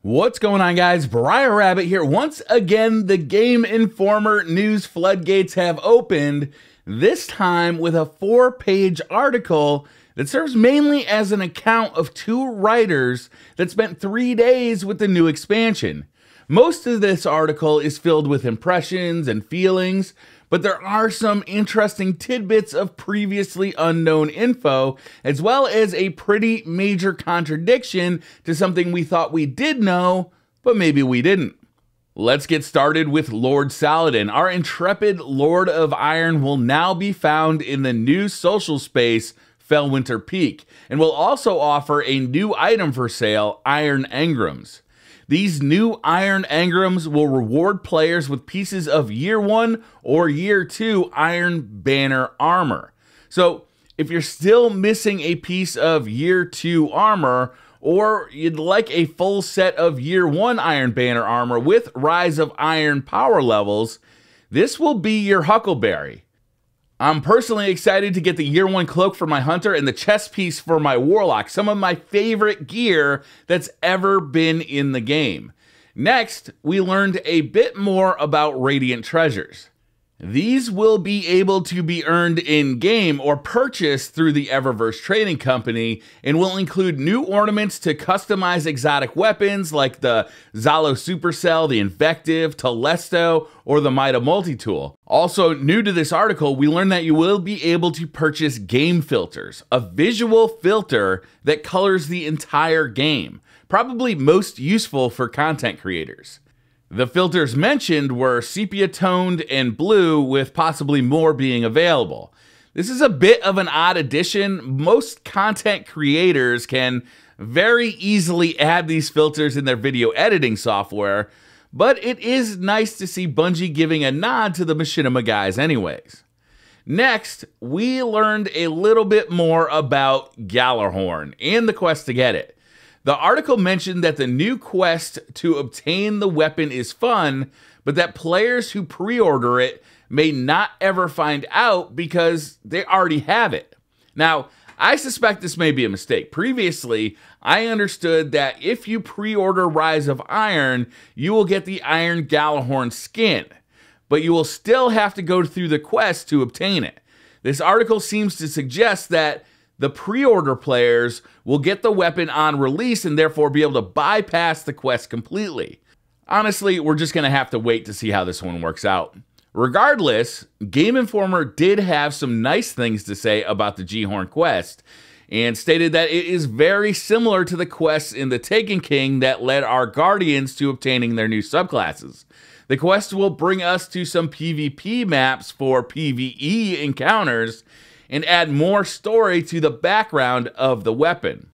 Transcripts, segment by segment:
What's going on, guys? Briar Rabbit here. Once again, the Game Informer news floodgates have opened, this time with a 4-page article that serves mainly as an account of 2 writers that spent 3 days with the new expansion. Most of this article is filled with impressions and feelings, but there are some interesting tidbits of previously unknown info, as well as a pretty major contradiction to something we thought we did know, but maybe we didn't. Let's get started with Lord Saladin. Our intrepid Lord of Iron will now be found in the new social space, Fellwinter Peak, and will also offer a new item for sale, Iron Engrams. These new Iron Engrams will reward players with pieces of Year 1 or Year 2 Iron Banner armor. So if you're still missing a piece of Year 2 armor, or you'd like a full set of Year 1 Iron Banner armor with Rise of Iron power levels, this will be your huckleberry. I'm personally excited to get the Year 1 cloak for my hunter and the chest piece for my warlock, some of my favorite gear that's ever been in the game. Next, we learned a bit more about Radiant Treasures. These will be able to be earned in-game or purchased through the Eververse Trading Company and will include new ornaments to customize exotic weapons like the Zalo Supercell, the Invective, Telesto, or the Mida Multitool. Also, new to this article, we learned that you will be able to purchase game filters, a visual filter that colors the entire game, probably most useful for content creators. The filters mentioned were sepia toned and blue, with possibly more being available. This is a bit of an odd addition. Most content creators can very easily add these filters in their video editing software, but it is nice to see Bungie giving a nod to the machinima guys anyways. Next, we learned a little bit more about Gjallarhorn and the quest to get it. The article mentioned that the new quest to obtain the weapon is fun, but that players who pre-order it may not ever find out because they already have it. Now, I suspect this may be a mistake. Previously, I understood that if you pre-order Rise of Iron, you will get the Iron Gjallarhorn skin, but you will still have to go through the quest to obtain it. This article seems to suggest that the pre-order players will get the weapon on release and therefore be able to bypass the quest completely. Honestly, we're just going to have to wait to see how this one works out. Regardless, Game Informer did have some nice things to say about the G-Horn quest, and stated that it is very similar to the quests in the Taken King that led our Guardians to obtaining their new subclasses. The quest will bring us to some PvP maps for PvE encounters, and add more story to the background of the weapon.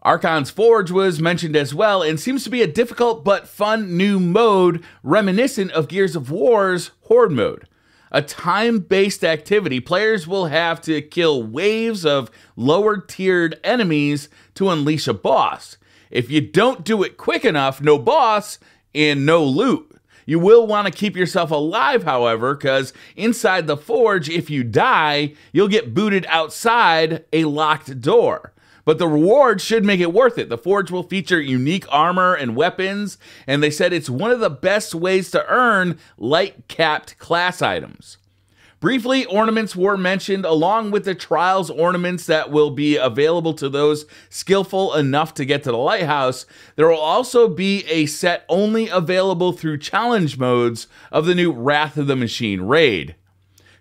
Archon's Forge was mentioned as well, and seems to be a difficult but fun new mode reminiscent of Gears of War's Horde mode. A time-based activity, players will have to kill waves of lower-tiered enemies to unleash a boss. If you don't do it quick enough, no boss and no loot. You will want to keep yourself alive, however, because inside the Forge, if you die, you'll get booted outside a locked door. But the reward should make it worth it. The Forge will feature unique armor and weapons, and they said it's one of the best ways to earn light-capped class items. Briefly, ornaments were mentioned along with the Trials ornaments that will be available to those skillful enough to get to the lighthouse. There will also be a set only available through challenge modes of the new Wrath of the Machine raid.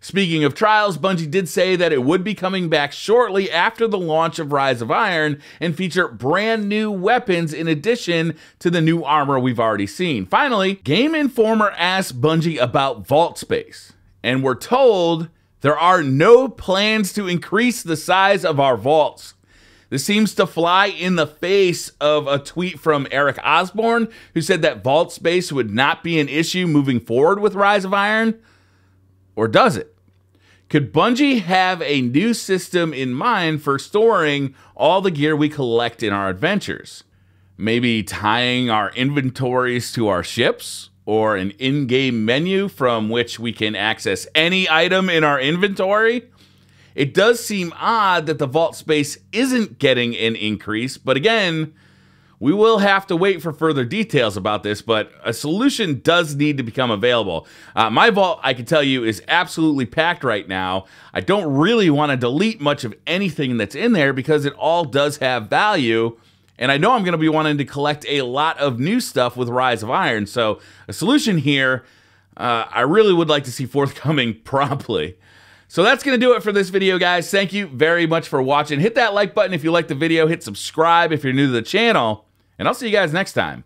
Speaking of Trials, Bungie did say that it would be coming back shortly after the launch of Rise of Iron and feature brand new weapons in addition to the new armor we've already seen. Finally, Game Informer asked Bungie about vault space, and we're told there are no plans to increase the size of our vaults. This seems to fly in the face of a tweet from Eric Osborne, who said that vault space would not be an issue moving forward with Rise of Iron. Or does it? Could Bungie have a new system in mind for storing all the gear we collect in our adventures? Maybe tying our inventories to our ships? Or an in-game menu from which we can access any item in our inventory? It does seem odd that the vault space isn't getting an increase, but again, We will have to wait for further details about this, but a solution does need to become available. My vault, I can tell you, is absolutely packed right now. I don't really want to delete much of anything that's in there because it all does have value, and I know I'm going to be wanting to collect a lot of new stuff with Rise of Iron, so a solution here I really would like to see forthcoming promptly. So that's going to do it for this video, guys. Thank you very much for watching. Hit that like button if you liked the video. Hit subscribe if you're new to the channel. And I'll see you guys next time.